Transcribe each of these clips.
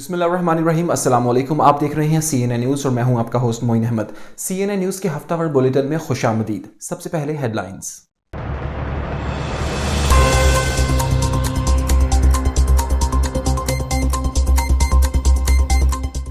बिस्मिल्लाहिर्रहमानिर्रहीम। अस्सलाम वालेकुम। आप देख रहे हैं CNN न्यूज़ और मैं हूं आपका host Moin Ahmed. CNN news के हफ्तावार बुलेटिन में खुशामदीद। सबसे पहले हेडलाइंस।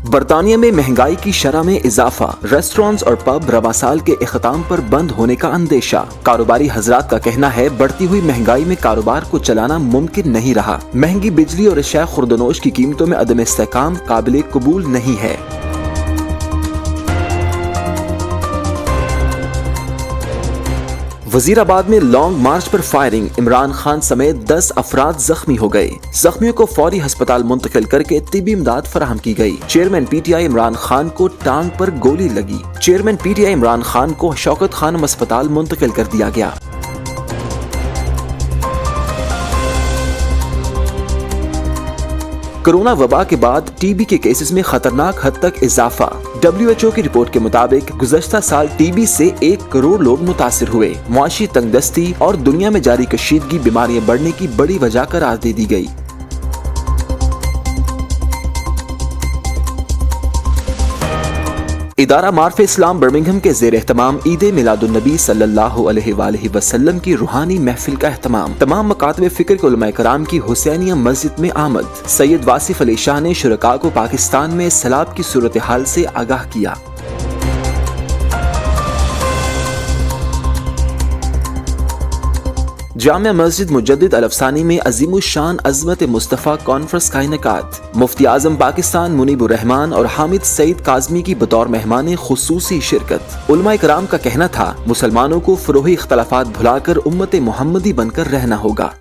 बरतानिया में महंगाई की शरह में इजाफा, रेस्टोरेंट्स और पब रवा साल के इख्तिताम पर बंद होने का अंदेशा। कारोबारी हजरात का कहना है बढ़ती हुई महंगाई में कारोबार को चलाना मुमकिन नहीं रहा। महंगी बिजली और अशिया खुर्दनोश की कीमतों में अदम इस्तेहकाम काबिल कबूल नहीं है। वजीराबाद में लॉन्ग मार्च पर फायरिंग, इमरान खान समेत 10 अफराद जख्मी हो गए। जख्मियों को फौरी अस्पताल मुंतकिल करके तिब्बी इमदाद फराहम की गई। चेयरमैन PTI इमरान खान को टांग पर गोली लगी। चेयरमैन PTI इमरान खान को शौकत खानम अस्पताल मुंतकिल कर दिया गया। कोरोना वबा के बाद TB के केसेस में खतरनाक हद तक इजाफा। WHO की रिपोर्ट के मुताबिक गुज़श्ता साल TB से 1 करोड़ लोग मुतासिर हुए। मुआशी तंगदस्ती और दुनिया में जारी कशीदगी बीमारियां बढ़ने की बड़ी वजह करार दे दी गई। इदारा मार्फ इस्लाम बर्मिंघम के ज़ेर एहतमाम ईद मिलादुन्नबी सल्लल्लाहु अलैहि वसल्लम की रूहानी महफिल का एहतमाम। तमाम मकातब फिक्र के उलमाए कराम की हुसैनिया मस्जिद में आमद। सैयद वासिफ अली शाह ने शुरका को पाकिस्तान में सैलाब की सूरत हाल से आगाह किया। जामिया मस्जिद मुजद्दिद अल अफसानी में अजीमुशान अज़मत मुस्तफ़ा कॉन्फ्रेंस का इनेकाद। मुफ्ती आज़म पाकिस्तान मुनीबुर रहमान और हामिद सईद काज़मी की बतौर मेहमान खुसूसी शिरकत। उलमाए कराम का कहना था मुसलमानों को फ़ुरूही इख्तलाफात भुलाकर उम्मत मोहम्मदी बनकर रहना होगा।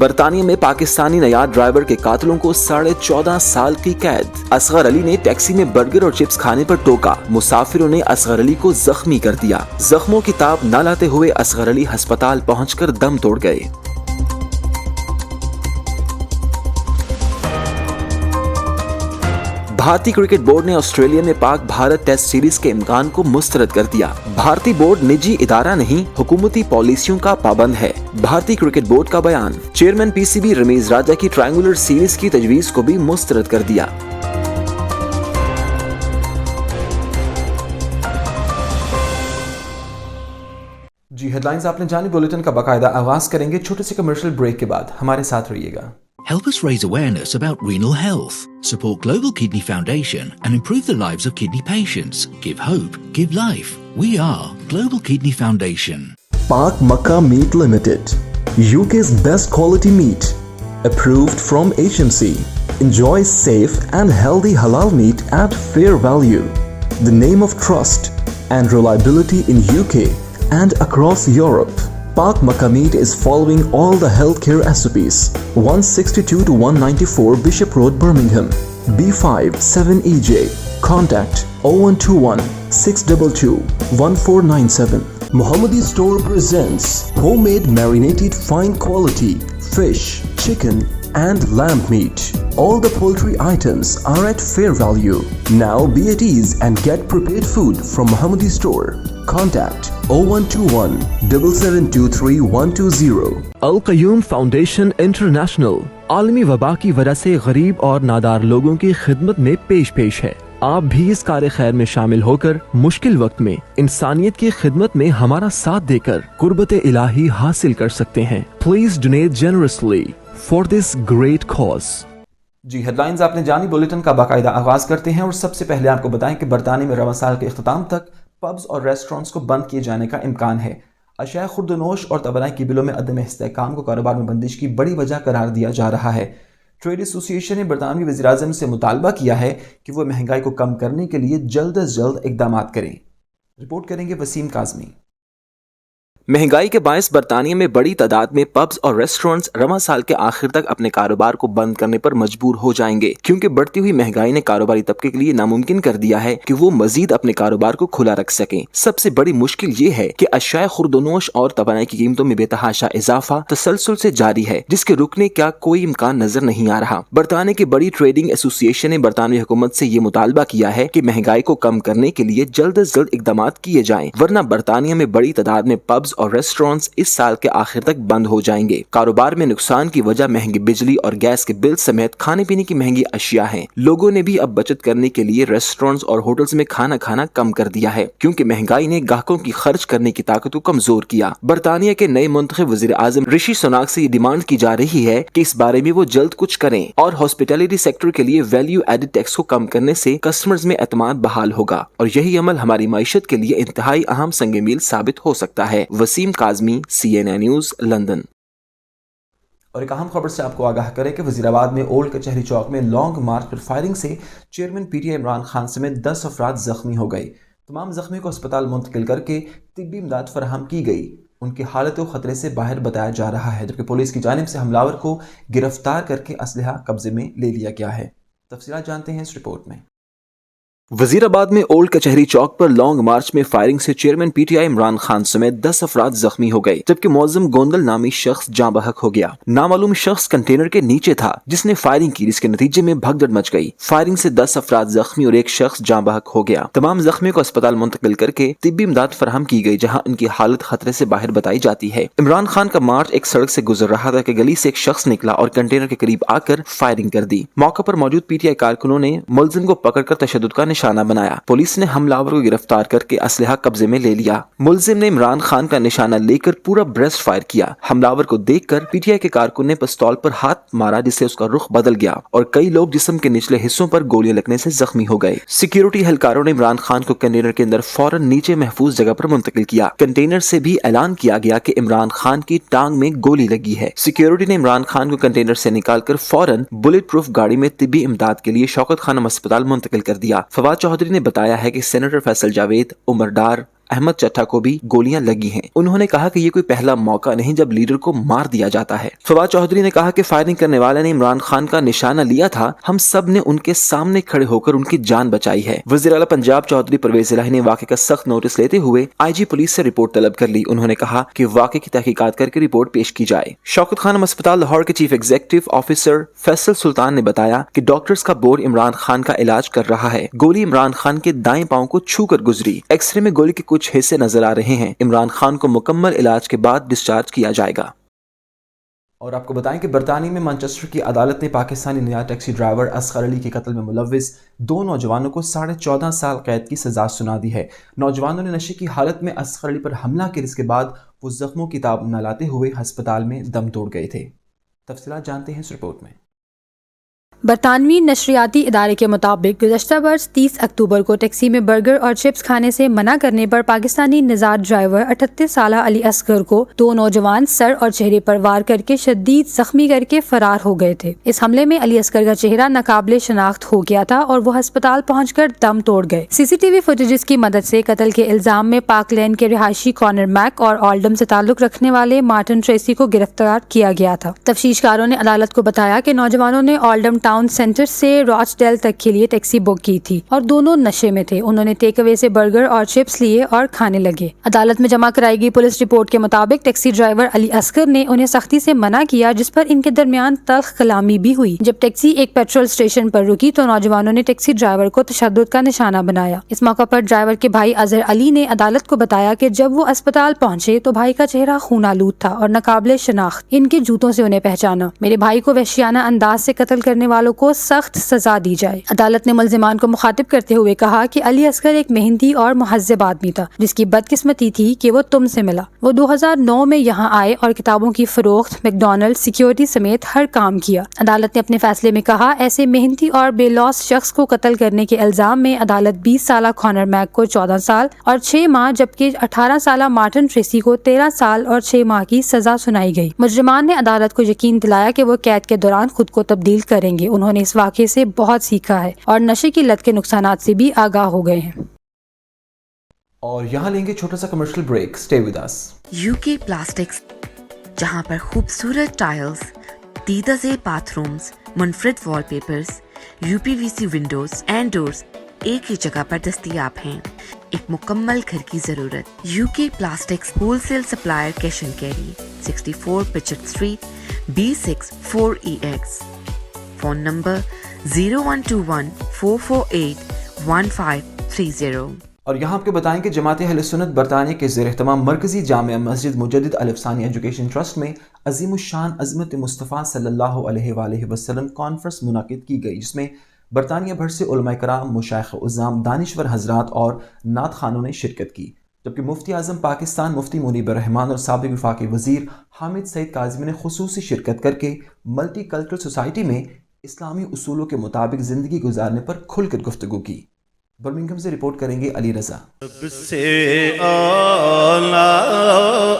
बरतानिया में पाकिस्तानी नयार ड्राइवर के कातिलों को 14.5 साल की कैद। असगर अली ने टैक्सी में बर्गर और चिप्स खाने पर टोका। मुसाफिरों ने असगर अली को जख्मी कर दिया। जख्मों की ताब न लाते हुए असगर अली अस्पताल पहुंचकर दम तोड़ गए। भारतीय क्रिकेट बोर्ड ने ऑस्ट्रेलिया में पाक भारत टेस्ट सीरीज के इम्कान को मुस्तरद कर दिया। भारतीय बोर्ड निजी इदारा नहीं, हुकूमती पॉलिसियों का पाबंद है। भारतीय क्रिकेट बोर्ड का बयान। चेयरमैन PCB रमीज राजा की ट्रायंगुलर सीरीज की तजवीज को भी मुस्तरद कर दिया। जी हेडलाइंस आपने जानी। बुलेटिन का बाकायदा आगाज करेंगे छोटे से कमर्शियल ब्रेक के बाद। हमारे साथ रहिएगा। Help us raise awareness about renal health. Support Global Kidney Foundation and improve the lives of kidney patients. Give hope, give life. We are Global Kidney Foundation. Pak Makkah Meat Limited, UK's best quality meat, approved from HMC. Enjoy safe and healthy halal meat at fair value. The name of trust and reliability in UK and across Europe. Pak Makkah Meat is following all the healthcare SOPs. 162 to 194 Bishop Road, Birmingham, B5 7EJ. Contact 0121 622 1497. Muhammadi Store presents homemade marinated fine quality fish, chicken and lamb meat. All the poultry items are at fair value. Now be at ease and get prepared food from Muhammadi Store. Contact 0121 7723 120. Al Qayyum Foundation International आलमी वबा की वजह से गरीब और नादार लोगों की खिदमत में पेश है। आप भी इस कार्य खैर में शामिल होकर मुश्किल वक्त में इंसानियत की खिदमत में हमारा साथ देकर कुर्बत इलाही हासिल कर सकते हैं। Please donate generously for this great cause. जी हेडलाइंस आपने जानी। बुलेटिन का बाकायदा आगाज करते हैं और सबसे पहले आपको बताएं कि बरतानिया में रवा साल के इख्तिताम तक पब्स और रेस्टोरेंट्स को बंद किए जाने का इम्कान है। अशिया खुर्दनोश और तवानाई की बिलों में अदम इस्तेहकाम को कारोबार में बंदिश की बड़ी वजह करार दिया जा रहा है। ट्रेड एसोसिएशन ने बरतानवी वज़ीर-ए-आज़म से मुतालबा किया है कि वो महंगाई को कम करने के लिए जल्द अज जल्द इक़दाम करें। रिपोर्ट करेंगे वसीम काज़मी। महंगाई के बायस बरतानिया में बड़ी तादाद में पब्स और रेस्टोरेंट्स रवां साल के आखिर तक अपने कारोबार को बंद करने पर मजबूर हो जाएंगे, क्योंकि बढ़ती हुई महंगाई ने कारोबारी तबके के लिए नामुमकिन कर दिया है कि वो मजीद अपने कारोबार को खुला रख सकें। सबसे बड़ी मुश्किल ये है कि अशिया खुर्दनोश और तवानाई की कीमतों में बेतहाशा इजाफा तसलसल से जारी है, जिसके रुकने का कोई इम्कान नजर नहीं आ रहा। बरतानिया की बड़ी ट्रेडिंग एसोसिएशन ने बरतानवी हुकूमत से ये मुतालबा किया है कि महंगाई को कम करने के लिए जल्द अज जल्द इकदाम किए जाएं, वरना बरतानिया में बड़ी तादाद में पब्स اور ریسٹورینٹس इस साल के आखिर तक बंद हो जाएंगे। कारोबार में नुकसान की वजह महंगी बिजली और गैस के बिल समेत खाने पीने की महंगी अशिया हैं। लोगों ने भी अब बचत करने के लिए रेस्टोरेंट्स और होटल्स में खाना खाना कम कर दिया है, क्योंकि महंगाई ने ग्राहकों की खर्च करने की ताकत को कमजोर किया। बरतानिया के नए मुंतखब वज़ीर आज़म ऋषि सुनाक से ये डिमांड की जा रही है कि इस बारे में वो जल्द कुछ करें और हॉस्पिटैलिटी सेक्टर के लिए वैल्यू एडेड टैक्स को कम करने से कस्टमर्स में एतमाद बहाल होगा और यही अमल हमारी मईशत के लिए इंतहाई अहम संग मील साबित हो सकता है। Waseem Kazmi, CNN news, London. और एक अहम खबर से आपको आगाह करें कि वजीराबाद में ओल्ड कचहरी चौक में लॉन्ग मार्च पर फायरिंग से चेयरमैन PTI इमरान खान समेत 10 अफराद जख्मी हो गए। तमाम जख्मी को अस्पताल मुंतकिल करके तिब्बी इमदाद फराहम की गई। उनकी हालत को खतरे से बाहर बताया जा रहा है, जबकि पुलिस की जानिब से हमलावर को गिरफ्तार करके असलहा कब्जे में ले लिया गया है। तफसीलात जानते हैं इस रिपोर्ट में। वजीराबाद में ओल्ड कचहरी चौक पर लॉन्ग मार्च में फायरिंग से चेयरमैन PTI इमरान खान समेत 10 अफराद जख्मी हो गए, जबकि मौजम गोंदल नामी शख्स जाँ बहक हो गया। नामालूम शख्स कंटेनर के नीचे था जिसने फायरिंग की, जिसके नतीजे में भगदड़ मच गई। फायरिंग से 10 अफराद जख्मी और एक शख्स जाँ बहक हो गया। तमाम जख्मियों को अस्पताल मुंतकिल करके तिब्बी इमदाद फराहम की गई, जहाँ उनकी हालत खतरे से बाहर बताई जाती है। इमरान खान का मार्च एक सड़क से गुजर रहा था कि गली से एक शख्स निकला और कंटेनर के करीब आकर फायरिंग कर दी। मौके पर मौजूद PTI कारकुनों ने मुलजिम को पकड़कर तशद्दुद का निशाना बनाया। पुलिस ने हमलावर को गिरफ्तार करके असलहा कब्जे में ले लिया। मुलजिम ने इमरान खान का निशाना लेकर पूरा ब्रेस्ट फायर किया। हमलावर को देखकर PTI के कारकुन ने पिस्तौल पर हाथ मारा, जिससे उसका रुख बदल गया और कई लोग जिस्म के निचले हिस्सों पर गोलियां लगने से जख्मी हो गए। सिक्योरिटी एहलकारों ने इमरान खान को कंटेनर के अंदर फौरन नीचे महफूज जगह पर मुंतकिल किया। कंटेनर से भी ऐलान किया गया कि इमरान खान की टांग में गोली लगी है। सिक्योरिटी ने इमरान खान को कंटेनर से निकालकर फौरन बुलेट प्रूफ गाड़ी में तिब्बी इमदाद के लिए शौकत खानम अस्पताल मुंतकिल कर दिया। फवाद चौधरी ने बताया है कि सेनेटर फैसल जावेद, उमर डार, अहमद चट्टा को भी गोलियां लगी हैं। उन्होंने कहा कि ये कोई पहला मौका नहीं जब लीडर को मार दिया जाता है। फवाद चौधरी ने कहा कि फायरिंग करने वाले ने इमरान खान का निशाना लिया था, हम सब ने उनके सामने खड़े होकर उनकी जान बचाई है। वज़ीर आला पंजाब चौधरी परवेज इलाही ने वाक़े का सख्त नोटिस लेते हुए IG पुलिस से रिपोर्ट तलब कर ली। उन्होंने कहा कि वाक़े की तहकीकात करके रिपोर्ट पेश की जाए। शौकत खानम अस्पताल लाहौर के चीफ एग्जीक्यूटिव ऑफिसर फैसल सुल्तान ने बताया कि डॉक्टर्स का बोर्ड इमरान खान का इलाज कर रहा है। गोली इमरान खान के दाएं पांव को छू कर गुजरी। एक्सरे में गोली के कुछ हिस्से नजर आ रहे हैं। इमरान खान को मुकम्मल इलाज के बाद डिस्चार्ज किया जाएगा। और आपको बताएं कि बरतानिया में मैनचेस्टर की अदालत ने पाकिस्तानी नया टैक्सी ड्राइवर असगर अली के कत्ल में मुलव्विस 2 नौजवानों को 14.5 साल कैद की सजा सुना दी है। नौजवानों ने नशे की हालत में असगर अली पर हमला किया, इसके बाद वो जख्मों की ताब न लाते हुए अस्पताल में दम तोड़ गए थे। तफसीलात जानते हैं इस रिपोर्ट में। बरतानवी नशरियाती इदारे के मुताबिक गुज़श्ता बरस 30 अक्टूबर को टैक्सी में बर्गर और चिप्स खाने से मना करने पर पाकिस्तानी निजात ड्राइवर 38 साला अली असगर को 2 नौजवान सर और चेहरे पर वार करके शदीद जख्मी करके फरार हो गए थे। इस हमले में अली असगर का चेहरा नाकाबिले शनाख्त हो गया था और वो अस्पताल पहुंचकर दम तोड़ गए। CCTV फुटेजेस की मदद से कत्ल के इल्जाम में पाक लेन के रिहायशी कॉर्नर मैक और ऑल्डम से ताल्लुक रखने वाले मार्टिन ट्रेसी को गिरफ्तार किया गया था। तफ्तीशकारों ने अदालत को बताया कि नौजवानों ने ऑल्डम टाउन सेंटर से रॉचडेल तक के लिए टैक्सी बुक की थी और दोनों नशे में थे। उन्होंने टेक अवे से बर्गर और चिप्स लिए और खाने लगे। अदालत में जमा कराई गई पुलिस रिपोर्ट के मुताबिक टैक्सी ड्राइवर अली असगर ने उन्हें सख्ती से मना किया, जिस पर इनके दरमियान तल्ख कलामी भी हुई। जब टैक्सी एक पेट्रोल स्टेशन पर रुकी तो नौजवानों ने टैक्सी ड्राइवर को तशद्दुद का निशाना बनाया। इस मौके पर ड्राइवर के भाई अजहर अली ने अदालत को बताया कि जब वो अस्पताल पहुंचे तो भाई का चेहरा खूनालूद था और नाकाबिले शनाख्त। इनके जूतों से उन्हें पहचाना। मेरे भाई को वहशियाना अंदाज से कत्ल करने वालों को सख्त सजा दी जाए। अदालत ने मुल्जिमान को मुखातिब करते हुए कहा कि अली असगर एक मेहनती और मुहज्जब आदमी था, जिसकी बदकिस्मती थी कि वो तुमसे मिला। वो 2009 में यहाँ आए और किताबों की फरोख्त, मैकडॉनल्ड, सिक्योरिटी समेत हर काम किया। अदालत ने अपने फैसले में कहा, ऐसे मेहनती और बेलौस शख्स को कत्ल करने के इल्जाम में अदालत 20 साला कॉर्नर मैक को 14 साल और 6 माह जबकि 18 साला मार्टिन ट्रेसी को 13 साल और 6 माह की सजा सुनाई गई। मुजरिमान ने अदालत को यकीन दिलाया कि वो कैद के दौरान खुद को तब्दील करेंगे। उन्होंने इस वाक़े से बहुत सीखा है और नशे की लत के नुकसानात से भी आगाह हो गए हैं। और यहाँ लेंगे छोटा सा commercial break. Stay with us. UK plastics, जहाँ पर खूबसूरत टाइल्स, दीदाज़ेब बाथरूम्स, मुनफरिद wallpapers, UPVC windows and doors एक ही जगह पर दस्तयाब हैं। एक मुकम्मल घर की जरूरत। UK plastics wholesale supplier, cash and carry, 64 Pitchett street, B6 4EX। Phone number 0121 448 1530। اور یہاں آپ کو بتائیں کہ جماعت اہل سنت برطانیہ کے زیر اہتمام مرکزی جامع مسجد مجدد الافسانی ایجوکیشن ٹرسٹ میں عظیم الشان عظمت مصطفیٰ صلی اللہ علیہ وآلہ وسلم کانفرنس منعقد کی گئی، جس میں برطانیہ بھر سے علماء کرام، مشائخ عظام، دانشور حضرات اور نعت خوانوں نے شرکت کی، جبکہ مفتی اعظم پاکستان مفتی منیب الرحمان اور سابق وفاقی وزیر حامد سعید کاظمی نے خصوصی شرکت کر کے ملٹی کلچرل سوسائٹی میں اسلامی اصولوں کے مطابق زندگی گزارنے پر کھل کر گفتگو کی۔ برمنگھم سے رپورٹ کریں گے علی رضا۔ سب سے اعلیٰ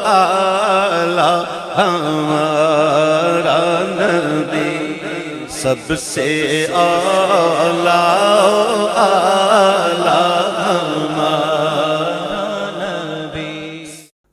اعلیٰ ہمارا نبی، سب سے اعلیٰ اعلیٰ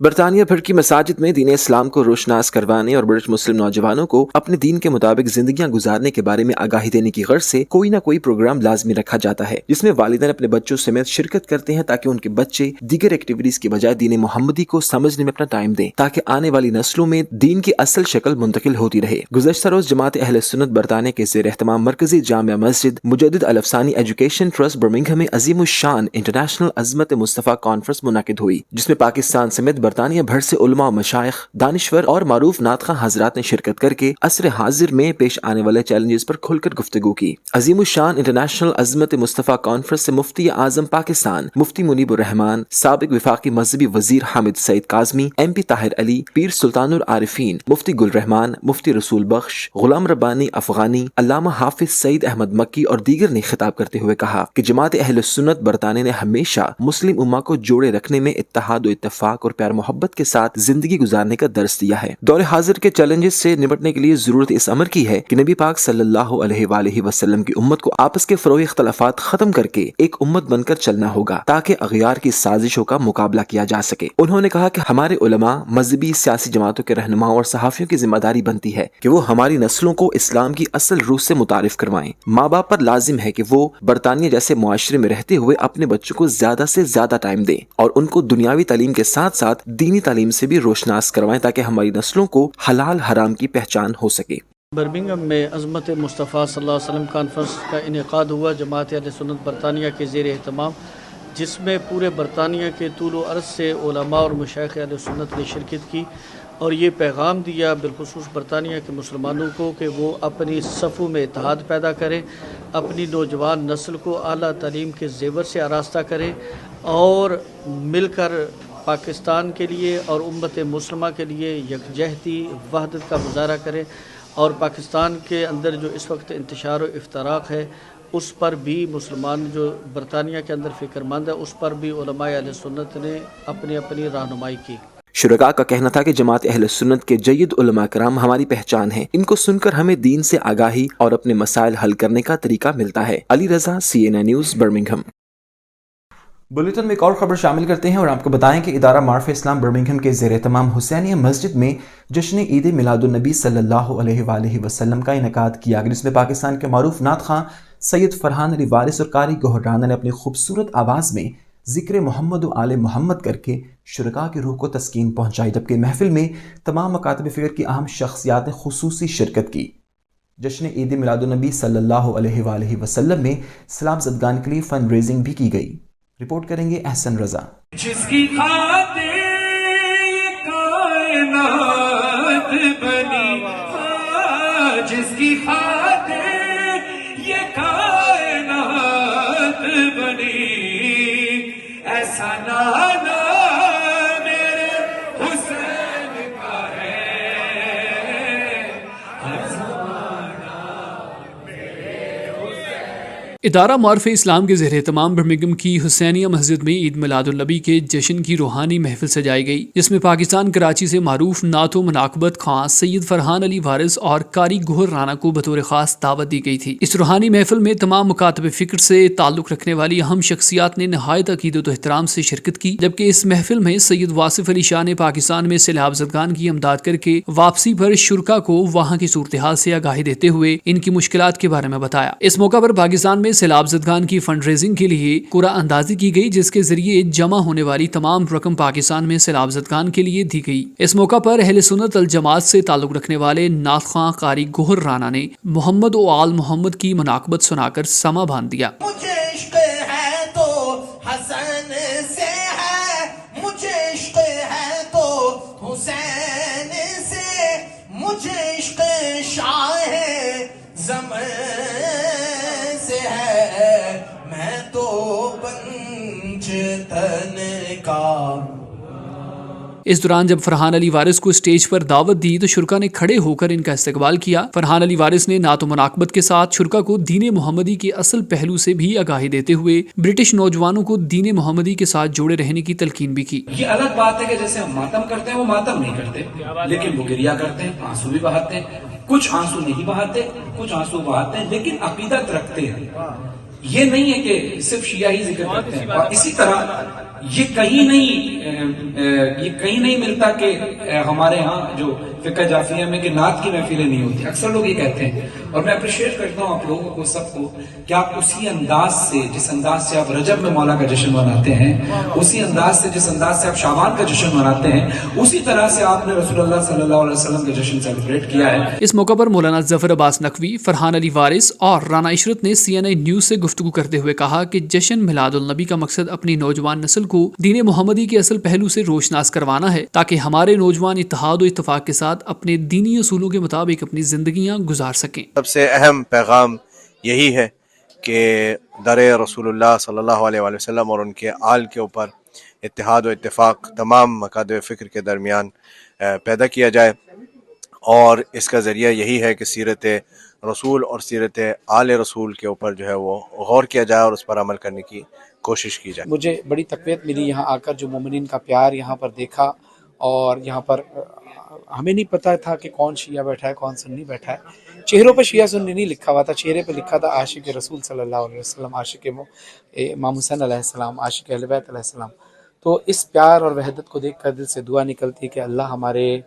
برطانیہ بھر کی مساجد میں دین اسلام کو روشناس کروانے اور برٹش مسلم نوجوانوں کو اپنے دین کے مطابق زندگیاں گزارنے کے بارے میں آگاہی دینے کی غرض سے کوئی نہ کوئی پروگرام لازمی رکھا جاتا ہے، جس میں والدین اپنے بچوں سمیت شرکت کرتے ہیں تاکہ ان کے بچے دیگر ایکٹیویٹیز کی بجائے دین محمدی کو سمجھنے میں اپنا ٹائم دیں، تاکہ آنے والی نسلوں میں دین کی اصل شکل منتقل ہوتی رہے۔ گزشتہ روز جماعت اہل سنت برطانیہ کے زیر اہتمام مرکزی جامع مسجد مجدد الافسانی ایجوکیشن ٹرسٹ برمنگھم میں عظیم الشان انٹرنیشنل عظمت مصطفیٰ کانفرنس منعقد ہوئی، جس میں پاکستان سمیت برطانیہ بھر سے علماء و مشائخ، دانشور اور معروف نعت خواں حضرات نے شرکت کر کے عصر حاضر میں پیش آنے والے چیلنجز پر کھل کر گفتگو کی۔ عظیم الشان انٹرنیشنل عظمت مصطفیٰ کانفرنس سے مفتی اعظم پاکستان مفتی منیب الرحمان، سابق وفاقی مذہبی وزیر حامد سعید کاظمی، ایم پی طاہر علی، پیر سلطان العارفین مفتی گل رحمان، مفتی رسول بخش، غلام ربانی افغانی، علامہ حافظ سعید احمد مکی اور دیگر نے خطاب کرتے ہوئے کہا کہ جماعت اہل سنت برطانیہ نے ہمیشہ مسلم امہ کو جوڑے رکھنے میں اتحاد و اتفاق اور پیار محبت کے ساتھ زندگی گزارنے کا درس دیا ہے۔ دور حاضر کے چیلنجز سے نمٹنے کے لیے ضرورت اس امر کی ہے کہ نبی پاک صلی اللہ علیہ وآلہ وسلم کی امت کو آپس کے فروغ اختلافات ختم کر کے ایک امت بن کر چلنا ہوگا تاکہ اغیار کی سازشوں کا مقابلہ کیا جا سکے۔ انہوں نے کہا کہ ہمارے علماء، مذہبی سیاسی جماعتوں کے رہنماؤں اور صحافیوں کی ذمہ داری بنتی ہے کہ وہ ہماری نسلوں کو اسلام کی اصل روح سے متعارف کروائیں۔ ماں باپ پر لازم ہے کہ وہ برطانیہ جیسے معاشرے میں رہتے ہوئے اپنے بچوں کو زیادہ سے زیادہ ٹائم دیں اور ان کو دنیاوی تعلیم کے ساتھ ساتھ دینی تعلیم سے بھی روشناس کروائیں تاکہ ہماری نسلوں کو حلال حرام کی پہچان ہو سکے۔ برمنگھم میں عظمت مصطفیٰ صلی اللہ علیہ وسلم کانفرنس کا انعقاد ہوا جماعت اہل سنت برطانیہ کے زیر اہتمام، جس میں پورے برطانیہ کے طول و عرض سے علماء اور مشائخ اہل سنت نے شرکت کی اور یہ پیغام دیا بالخصوص برطانیہ کے مسلمانوں کو کہ وہ اپنی صفوں میں اتحاد پیدا کریں، اپنی نوجوان نسل کو اعلیٰ تعلیم کے زیور سے آراستہ کریں اور مل کر پاکستان کے لیے اور امت مسلمہ کے لیے یکجہتی وحدت کا مظاہرہ کریں، اور پاکستان کے اندر جو اس وقت انتشار و افتراق ہے اس پر بھی مسلمان جو برطانیہ کے اندر فکر مند ہے اس پر بھی علماء اہل سنت نے اپنی اپنی رہنمائی کی۔ شرکاء کا کہنا تھا کہ جماعت اہل سنت کے جید علماء کرام ہماری پہچان ہے، ان کو سن کر ہمیں دین سے آگاہی اور اپنے مسائل حل کرنے کا طریقہ ملتا ہے۔ Ali Raza, CNN news, Birmingham. Bulletin میں ایک اور خبر شامل کرتے ہیں اور آپ کو بتائیں کہ ادارہ معارف اسلام برمنگھم کے زیر اہتمام حسینیہ مسجد میں جشن عید میلاد النبی صلی اللہ علیہ وآلہ وسلم کا انعقاد کیا گیا، جس میں پاکستان کے معروف نعت خواں سید فرحان علی وارث اور قاری گوہر رانا نے اپنی خوبصورت آواز میں ذکر محمد و آل محمد کر کے شرکاء کی روح کو تسکین پہنچائی، جبکہ محفل میں تمام مکاتب فکر کی اہم شخصیات نے خصوصی شرکت کی۔ جشن عید میلاد النبی صلی اللہ علیہ وآلہ وسلم میں سیلاب زدگان کے لیے فنڈ ریزنگ بھی کی گئی۔ رپورٹ کریں گے احسن رضا۔ جس کی خاطر یہ کائنات بنی، جس کی خاطر یہ کائنات بنی، ایسا نانا میرے حسین کا ہے، ہر زمانہ میرے حسین۔ ادارہ معارف اسلام کے زیر اہتمام برمنگھم کی حسینیہ مسجد میں عید میلاد النبی کے جشن کی روحانی محفل سجائی گئی، جس میں پاکستان کراچی سے معروف نعت و مناقبت خواں سید فرحان علی وارث اور قاری گوہر رانا کو بطور خاص دعوت دی گئی تھی۔ اس روحانی محفل میں تمام مکاتب فکر سے تعلق رکھنے والی اہم شخصیات نے نہایت عقیدت و احترام سے شرکت کی، جبکہ اس محفل میں سید واصف علی شاہ نے پاکستان میں سیلاب زدگان کی امداد کر کے واپسی پر شرکاء کو وہاں کی صورتحال سے آگاہی دیتے ہوئے ان کی مشکلات کے بارے میں بتایا۔ اس موقع پر پاکستان میں سیلاب زدگان کی فنڈ ریزنگ کے لیے قرعہ اندازی کی گئی، جس کے ذریعے جمع ہونے والی تمام رقم پاکستان میں سیلاب زدگان کے لیے دی گئی۔ اس موقع پر اہل سنت الجماعت سے تعلق رکھنے والے نعت خواں قاری گوہر رانا نے محمد و آل محمد کی مناقبت سنا کر سما باندھ دیا۔ مجھے عشق ہے تو حسن حسین کا. اس دوران جب فرحان علی وارث کو اسٹیج پر دعوت دی تو شرکا نے کھڑے ہو کر ان کا استقبال کیا. فرحان علی وارث نے نعت و مناقبت کے ساتھ شرکا کو دین محمدی کے اصل پہلو سے بھی آگاہی دیتے ہوئے برٹش نوجوانوں کو دین محمدی کے ساتھ جوڑے رہنے کی تلقین بھی کی. یہ الگ بات ہے کہ جیسے ہم ماتم کرتے ہیں وہ ماتم نہیں کرتے, لیکن وہ گریا کرتے ہیں, آنسو بھی بہاتے ہیں. کچھ آنسو نہیں بہاتے, کچھ آنسو بہاتے ہیں, لیکن عقیدت رکھتے ہیں. یہ نہیں ہے کہ صرف شیعہ ہی ذکر کرتے ہیں. اور اسی طرح یہ کہیں نہیں ملتا کہ ہمارے ہاں جو فقہ جعفریہ میں کہ نعت کی محفلیں نہیں ہوتی. اکثر لوگ یہ کہتے ہیں, اور میں اپریشیٹ کرتا ہوں آپ لوگوں کو سب کو, کہ آپ اسی انداز سے, جس انداز سے آپ رجب میں مولا کا جشن مناتے ہیں, اسی انداز سے جس انداز سے آپ شعبان کا جشن مناتے ہیں, اسی طرح سے آپ نے رسول اللہ صلی اللہ علیہ وسلم کا جشن سیلیبریٹ کیا ہے. اس موقع پر مولانا ظفر عباس نقوی, فرحان علی وارث اور رانا عشرت نے CNI نیوز سے گفتگو کرتے ہوئے کہا کہ جشن میلاد النبی کا مقصد اپنی نوجوان نسل کو دین محمدی کے اصل پہلو سے روشناس کروانا ہے, تاکہ ہمارے نوجوان اتحاد و اتفاق کے ساتھ اپنے دینی اصولوں کے مطابق اپنی زندگیاں گزار سکیں. سب سے اہم پیغام یہی ہے کہ در رسول اللہ صلی اللہ علیہ وآلہ وسلم اور ان کے آل کے اوپر اتحاد و اتفاق تمام مکاتب فکر کے درمیان پیدا کیا جائے, اور اس کا ذریعہ یہی ہے کہ سیرت رسول اور سیرت آل رسول کے اوپر جو ہے وہ غور کیا جائے اور اس پر عمل کرنے کی کوشش کی جائے. مجھے بڑی تقویت ملی یہاں آ کر, جو مومنین کا پیار یہاں پر دیکھا, اور یہاں پر ہمیں نہیں پتا تھا کہ کون شیعہ بیٹھا ہے کون سنی بیٹھا ہے. چہروں پہ شیعہ سنی نہیں لکھا ہوا تھا, چہرے پہ لکھا تھا عاشق رسول صلی اللہ علیہ وسلم, عاشق امام حسین علیہ السلام, عاشق اہل بیت علیہ السلام. تو اس پیار اور وحدت کو دیکھ کر دل سے دعا نکلتی کہ اللہ ہمارے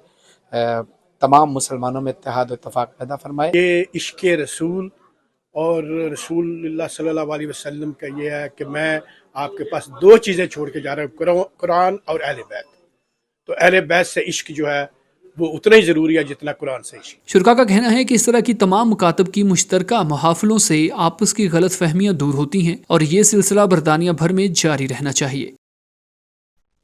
تمام مسلمانوں میں اتحاد و اتفاق پیدا فرمائے. یہ عشق رسول اور رسول اللہ صلی اللہ علیہ وسلم کا یہ ہے کہ میں آپ کے پاس دو چیزیں چھوڑ کے جا رہا ہوں, قرآن اور اہل بیت. تو اہل بیت سے عشق جو ہے وہ اتنا ہی ضروری ہے جتنا قرآن سے عشق. شرکا کا کہنا ہے کہ اس طرح کی تمام مکاتب کی مشترکہ محافلوں سے آپس کی غلط فہمیاں دور ہوتی ہیں, اور یہ سلسلہ برطانیہ بھر میں جاری رہنا چاہیے.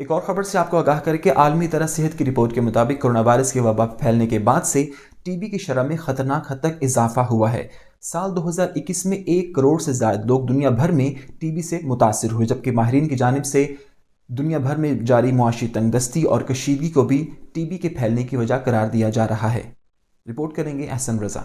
ایک اور خبر سے آپ کو آگاہ کر کے عالمی ادارہ صحت کی رپورٹ کے مطابق کورونا وائرس کے وبا پھیلنے کے بعد سے ٹی بی کی شرح میں خطرناک حد تک اضافہ ہوا ہے. سال 2021 میں 1 کروڑ سے زائد لوگ دنیا بھر میں ٹی بی سے متاثر ہوئے, جبکہ ماہرین کی جانب سے دنیا بھر میں جاری معاشی تنگ دستی اور کشیدگی کو بھی ٹی بی کے پھیلنے کی وجہ قرار دیا جا رہا ہے. رپورٹ کریں گے احسن رضا.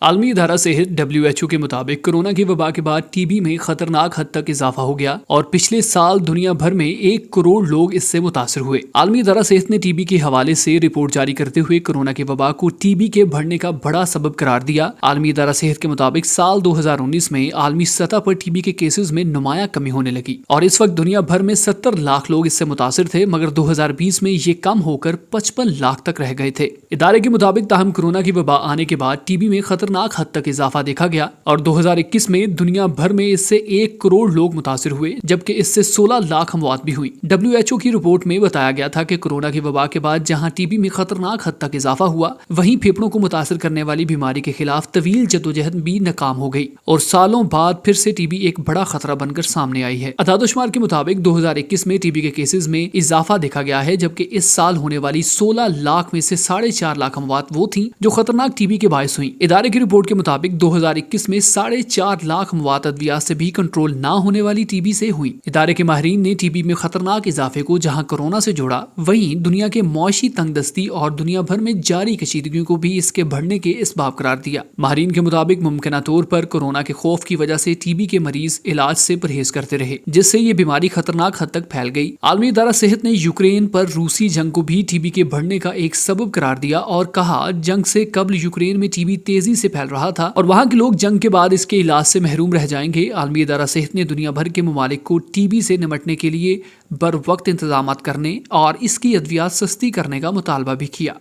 عالمی ادارہ صحت WHO کے مطابق کورونا کی وبا کے بعد ٹی بی میں خطرناک حد تک اضافہ ہو گیا, اور پچھلے سال دنیا بھر میں 1 کروڑ لوگ اس سے متاثر ہوئے. عالمی ادارہ صحت نے ٹی بی کے حوالے سے رپورٹ جاری کرتے ہوئے کورونا کی وبا کو ٹی بی کے بڑھنے کا بڑا سبب قرار دیا. عالمی ادارہ صحت کے مطابق سال 2019 میں عالمی سطح پر ٹی بی کے کیسز میں نمایاں کمی ہونے لگی, اور اس وقت دنیا بھر میں 70 لاکھ لوگ اس سے متاثر تھے, مگر 2020 میں یہ کم ہو کر 55 لاکھ تک رہ گئے تھے. ادارے کے مطابق تاہم کورونا کی وبا آنے کے بعد ٹی بی میں خطرناک حد تک اضافہ دیکھا گیا, اور 2021 میں دنیا بھر میں اس سے 1 کروڑ لوگ متاثر ہوئے, جبکہ اس سے 16 لاکھ اموات بھی ہوئی. WHO کی رپورٹ میں بتایا گیا تھا کہ کورونا کی وبا کے بعد جہاں ٹی بی میں خطرناک حد تک اضافہ ہوا, وہیں پھیپھڑوں کو متاثر کرنے والی بیماری کے خلاف طویل جدوجہد بھی ناکام ہو گئی, اور سالوں بعد پھر سے ٹی بی ایک بڑا خطرہ بن کر سامنے آئی ہے. اعداد و شمار کے مطابق 2021 میں ٹی بی کے کیسز میں اضافہ دیکھا گیا ہے, جبکہ اس سال ہونے والی 16 لاکھ میں سے 4.5 لاکھ اموات وہ تھیں جو خطرناک ٹی بی کے باعث ہوئیں. ادارے کی رپورٹ کے مطابق 2021 میں 4.5 لاکھ اموات ادویات سے بھی کنٹرول نہ ہونے والی ٹی بی سے ہوئی. ادارے کے ماہرین نے ٹی بی میں خطرناک اضافے کو جہاں کورونا سے جوڑا, وہیں دنیا کے معاشی تنگ دستی اور دنیا بھر میں جاری کشیدگیوں کو بھی اس کے بڑھنے کے اسباب قرار دیا. ماہرین کے مطابق ممکنہ طور پر کورونا کے خوف کی وجہ سے ٹی بی کے مریض علاج سے پرہیز کرتے رہے, جس سے یہ بیماری خطرناک حد تک پھیل گئی. عالمی ادارہ صحت نے یوکرین پر روسی جنگ کو بھی ٹی بی کے بڑھنے کا ایک سبب قرار دیا, اور کہا جنگ سے قبل یوکرین میں ٹی بی تیزی سے پھیل رہا تھا, اور وہاں کے لوگ جنگ کے بعد اس کے علاج سے محروم رہ جائیں گے. عالمی ادارہ صحت نے دنیا بھر کے ممالک کو ٹی بی سے نمٹنے کے لیے بر وقت انتظامات کرنے اور اس کی ادویات سستی کرنے کا مطالبہ بھی کیا.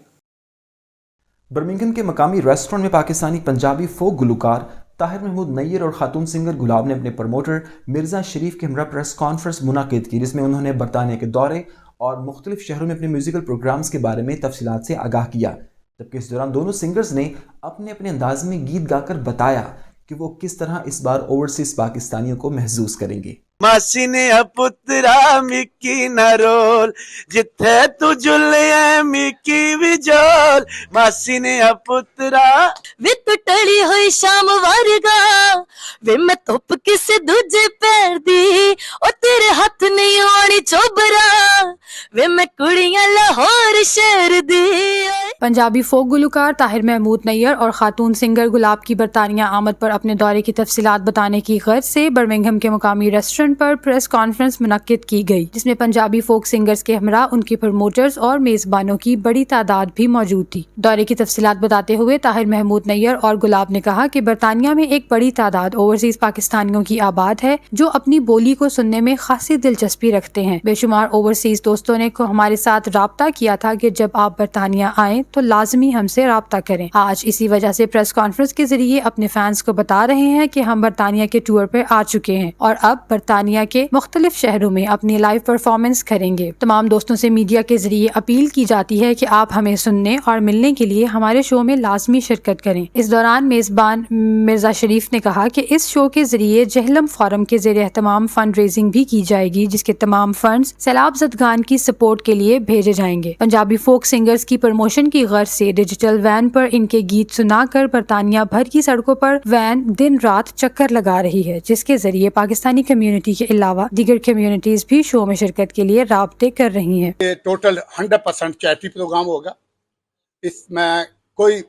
برمنگھم کے مقامی ریسٹورنٹ میں پاکستانی پنجابی فوک گلوکار طاہر محمود نیر اور خاتون سنگر گلاب نے اپنے پروموٹر مرزا شریف کے ہمراہ پریس کانفرنس منعقد کی, جس میں انہوں نے برطانیہ کے دورے اور مختلف شہروں میں اپنے میوزیکل پروگرامز کے بارے میں تفصیلات سے آگاہ کیا. جبکہ اس دوران دونوں سنگرز نے اپنے اپنے انداز میں گیت گا کر بتایا کہ وہ کس طرح اس بار اوورسیز پاکستانیوں کو محظوظ کریں گے. ماسی نے پترا مکی نرول جتھے تو جلے مکی وجول ماسی نے پترا وی تو ٹڑی ہوئی شام ورگا وی میں توپ کسے دوجے پیر دی او تیرے ہاتھ चोबरा वे मैं कुड़ियां लाहौर शहर दी। पंजाबी फोक गुलकार ताहिर महमूद नैयर और खातून सिंगर गुलाब की बरतानिया आमद पर अपने दौरे की तफसीलात बताने की गर्ज से बर्मिंघम के मुकामी रेस्टोरेंट पर प्रेस कॉन्फ्रेंस मुनक्किद की गई, जिसमें पंजाबी फोक सिंगर्स के हमरा उनके प्रमोटर्स और मेजबानों की बड़ी तादाद भी मौजूद थी। दौरे की तफसीलात बताते हुए ताहिर महमूद नैयर और गुलाब ने कहा कि बरतानिया में एक बड़ी तादाद ओवरसीज पाकिस्तानियों की आबाद है जो अपनी बोली को सुनने में खासी दिलचस्पी रखते हैं। बेशुमार ओवरसीज दोस्तों ने हमारे साथ राब्ता किया था कि जब आप बरतानिया आएं तो लाजमी हमसे राब्ता करें। आज इसी वजह से प्रेस कॉन्फ्रेंस के जरिए अपने फैंस को बता रहे हैं कि हम बरतानिया के टूर पर आ चुके हैं और अब बरतानिया के मुख्तलिफ शहरों में अपनी लाइव परफॉर्मेंस करेंगे। तमाम दोस्तों से मीडिया के जरिए अपील की जाती है कि आप हमें सुनने और मिलने के लिए हमारे शो में लाजमी शिरकत करें। इस दौरान मेजबान मिर्जा शरीफ ने कहा कि इस शो के जरिए जहलम फोरम के ज़ेरे एहतमाम फंड रेजिंग भी की जाएगी, जिसके तमाम फंड्स सैलाब ज़दगान की सपोर्ट के लिए भेजे जाएंगे। पंजाबी फोक सिंगर्स की प्रमोशन की गर्ज से डिजिटल वैन पर इनके गीत सुनाकर बरतानिया भर की सड़कों पर वैन दिन रात चक्कर लगा रही है, जिसके जरिए पाकिस्तानी कम्युनिटी के अलावा दीगर कम्युनिटीज भी शो में शिरकत के लिए राब्ते कर रही हैं। ये टोटल 100% चैरिटी प्रोग्राम होगा, इसमें कोई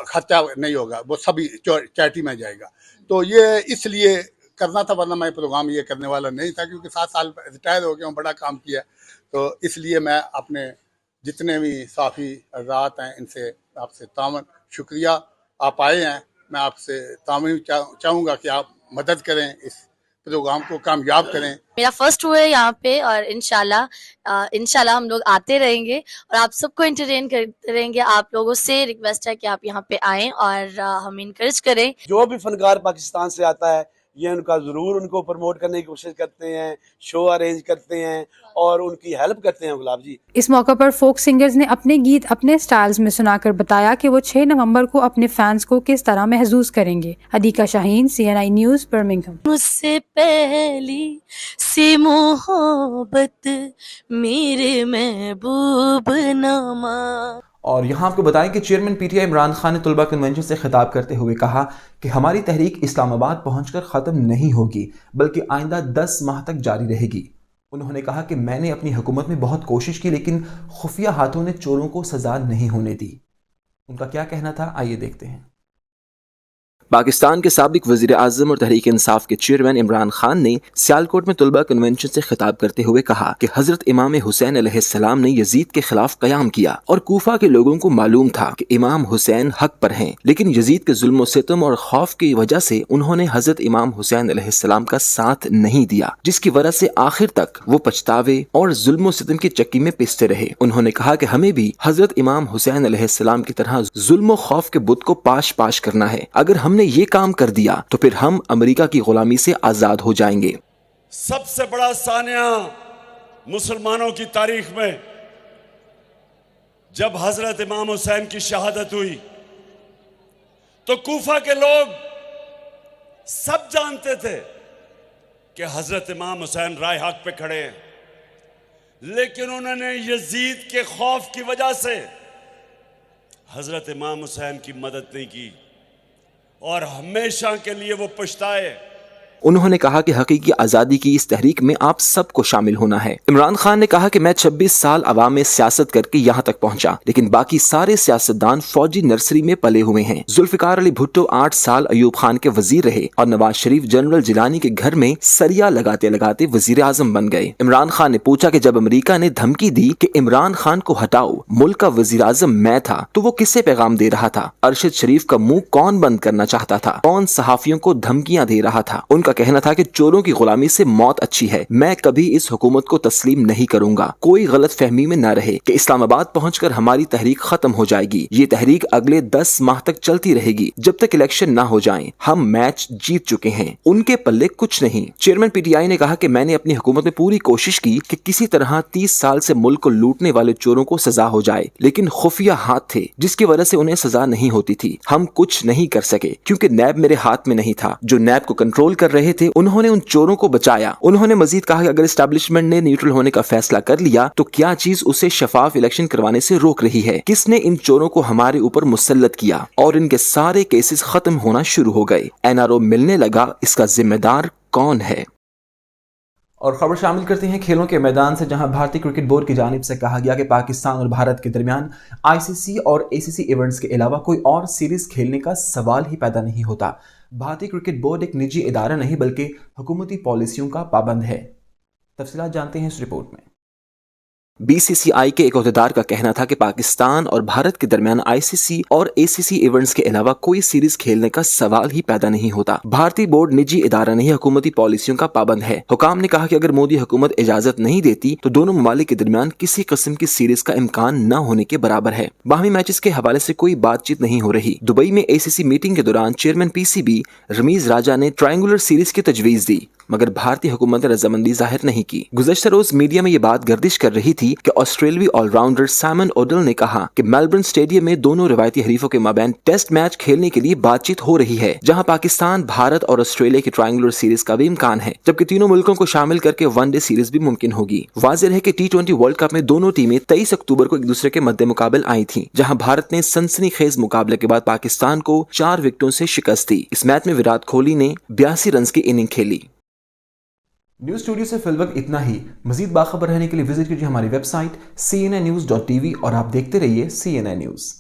खर्चा नहीं होगा, वो सभी चैरिटी में जाएगा। तो ये इसलिए करना था, वरना मैं प्रोग्राम ये करने वाला नहीं था, क्योंकि 7 साल रिटायर हो गया हूँ, बड़ा काम किया। तो इसलिए मैं अपने जितने भी साफ़ी हज़रात हैं इनसे आपसे तावन शुक्रिया, आप आए हैं, मैं आपसे तावन चाहूँगा कि आप मदद करें, इस प्रोग्राम को कामयाब करें। मेरा फर्स्ट हुआ है यहाँ पे और इंशाल्लाह हम लोग आते रहेंगे और आप सबको एंटरटेन करते रहेंगे। आप लोगों से रिक्वेस्ट है कि आप यहाँ पे आएं और हम इनकरेज करें। जो भी फनकार पाकिस्तान से आता है ये उनका ज़रूर उनको प्रमोट करने की कोशिश करते हैं, शो अरेंज करते हैं और उनकी हेल्प करते हैं गुलाब जी। इस मौके पर फोक सिंगर्स ने अपने गीत अपने स्टाइल्स में सुनाकर बताया कि वो 6 नवंबर को अपने फैंस को किस तरह महसूस करेंगे। अदीका शाहीन, CNI न्यूज़, बर्मिंघम। मुझसे पहली सी मोहब्बत मेरे महबूब नामा। और यहाँ आपको बताएं कि चेयरमैन PTI इमरान खान ने तुलबा कन्वेंशन से खिताब करते हुए कहा कि हमारी तहरीक इस्लामाबाद पहुंचकर ख़त्म नहीं होगी, बल्कि आइंदा 10 माह तक जारी रहेगी। उन्होंने कहा कि मैंने अपनी हुकूमत में बहुत कोशिश की, लेकिन खुफिया हाथों ने चोरों को सज़ा नहीं होने दी। उनका क्या कहना था, आइए देखते हैं। पाकिस्तान के साबिक वज़ीर आज़म और तहरीक इंसाफ के चेयरमैन इमरान खान ने सियालकोट में तुलबा कन्वेंशन से खिताब करते हुए कहा कि हज़रत इमाम हुसैन अलैहिस्सलाम ने यजीद के खिलाफ क़याम किया और कूफा के लोगों को मालूम था कि इमाम हुसैन हक पर हैं, लेकिन यजीद के जुल्म और सितम और खौफ की वजह से उन्होंने हज़रत इमाम हुसैन अलैहिस्सलाम का साथ नहीं दिया, जिसकी वजह से आखिर तक वो पछतावे और जुल्म और सितम की चक्की में पिसते रहे। उन्होंने कहा कि हमें भी हज़रत इमाम हुसैन अलैहिस्सलाम की तरह जुल्म और खौफ के बुत को पाश पाश करना है। अगर हमने ये काम कर दिया तो फिर हम अमेरिका की गुलामी से आजाद हो जाएंगे। सबसे बड़ा सानिया मुसलमानों की तारीख में जब हजरत इमाम हुसैन की शहादत हुई तो कूफा के लोग सब जानते थे कि हजरत इमाम हुसैन राय हक पे खड़े हैं, लेकिन उन्होंने यजीद के खौफ की वजह से हजरत इमाम हुसैन की मदद नहीं की और हमेशा के लिए वो पछताए। उन्होंने कहा कि हकीकी आज़ादी की इस तहरीक में आप सबको शामिल होना है। इमरान खान ने कहा कि मैं 26 साल अवाम में सियासत करके यहाँ तक पहुँचा, लेकिन बाकी सारे सियासतदान फौजी नर्सरी में पले हुए हैं। जुल्फिकार अली भुट्टो 8 साल अयूब खान के वजीर रहे और नवाज शरीफ जनरल जिलानी के घर में सरिया लगाते लगाते वजीर आजम बन गए। इमरान खान ने पूछा कि जब अमेरिका ने धमकी दी कि इमरान खान को हटाओ, मुल्क का वजीर आजम मैं था, तो वो किससे पैगाम दे रहा था? अरशद शरीफ का मुंह कौन बंद करना चाहता था? कौन सहाफियों को धमकियां दे रहा था? उनका कहना था कि चोरों की गुलामी से मौत अच्छी है, मैं कभी इस हुकूमत को तस्लीम नहीं करूंगा। कोई गलत फहमी में न रहे कि इस्लामाबाद पहुंचकर हमारी तहरीक खत्म हो जाएगी। ये तहरीक अगले 10 माह तक चलती रहेगी जब तक इलेक्शन ना हो जाएं। हम मैच जीत चुके हैं, उनके पल्ले कुछ नहीं। चेयरमैन PTI ने कहा कि मैंने अपनी हुकूमत में पूरी कोशिश की कि किसी तरह 30 साल से मुल्क को लूटने वाले चोरों को सजा हो जाए, लेकिन खुफिया हाथ थे जिसकी वजह से उन्हें सजा नहीं होती थी। हम कुछ नहीं कर सके क्योंकि नैब मेरे हाथ में नहीं था। जो नैब को कंट्रोल कर रहे थे उन्होंने उन चोरों को बचाया। उन्होंने मजीद कहा कि अगर एस्टैब्लिशमेंट ने न्यूट्रल होने का फैसला कर लिया तो क्या चीज उसे शफाफ इलेक्शन करवाने से रोक रही है? किसने इन चोरों को हमारे ऊपर मुसल्लत किया और इनके सारे केसेस खत्म होना शुरू हो गए? NRO मिलने लगा, इसका जिम्मेदार कौन है? اور خبر شامل کرتے ہیں کھیلوں کے میدان سے، جہاں بھارتی کرکٹ بورڈ کی جانب سے کہا گیا کہ پاکستان اور بھارت کے درمیان ICC اور ACC ایونٹس کے علاوہ کوئی اور سیریز کھیلنے کا سوال ہی پیدا نہیں ہوتا۔ بھارتی کرکٹ بورڈ ایک نجی ادارہ نہیں بلکہ حکومتی پالیسیوں کا پابند ہے۔ تفصیلات جانتے ہیں اس رپورٹ میں۔ BCCI کے ایک عہدیدار کا کہنا تھا کہ پاکستان اور بھارت کے درمیان ICC اور ACC ایونٹس کے علاوہ کوئی سیریز کھیلنے کا سوال ہی پیدا نہیں ہوتا۔ بھارتی بورڈ نجی ادارہ نہیں، حکومتی پالیسیوں کا پابند ہے۔ حکام نے کہا کہ اگر مودی حکومت اجازت نہیں دیتی تو دونوں ممالک کے درمیان کسی قسم کی سیریز کا امکان نہ ہونے کے برابر ہے۔ باہمی میچز کے حوالے سے کوئی بات چیت نہیں ہو رہی۔ دبئی میں ACC میٹنگ کے دوران چیئرمین PCB رمیز راجا نے ٹرائنگولر سیریز کی تجویز دی، مگر بھارتی حکومت نے رضامندی ظاہر نہیں کی۔ گزشتہ روز میڈیا میں یہ بات گردش کر رہی تھی کہ آسٹریلوی آل راؤنڈر سائمن اوڈل نے کہا کہ میلبرن اسٹیڈیم میں دونوں روایتی حریفوں کے مابین ٹیسٹ میچ کھیلنے کے لیے بات چیت ہو رہی ہے، جہاں پاکستان، بھارت اور آسٹریلیا کی ٹرائنگولر سیریز کا بھی امکان ہے، جبکہ تینوں ملکوں کو شامل کر کے ون ڈے سیریز بھی ممکن ہوگی۔ واضح ہے کہ T20 ورلڈ کپ میں دونوں ٹیمیں 23 اکتوبر کو ایک دوسرے کے مد مقابل آئی تھیں، جہاں بھارت نے سنسنی خیز مقابلے کے بعد پاکستان کو 4 وکٹوں سے شکست دی۔ اس میچ میں وراٹ کوہلی نے 82 رنز کی اننگ کھیلی۔ نیوز اسٹوڈیو سے فی الوقت اتنا ہی۔ مزید باخبر رہنے کے لیے وزٹ کیجیے ہماری ویب سائٹ cnnews.tv اور آپ دیکھتے رہیے CNN نیوز۔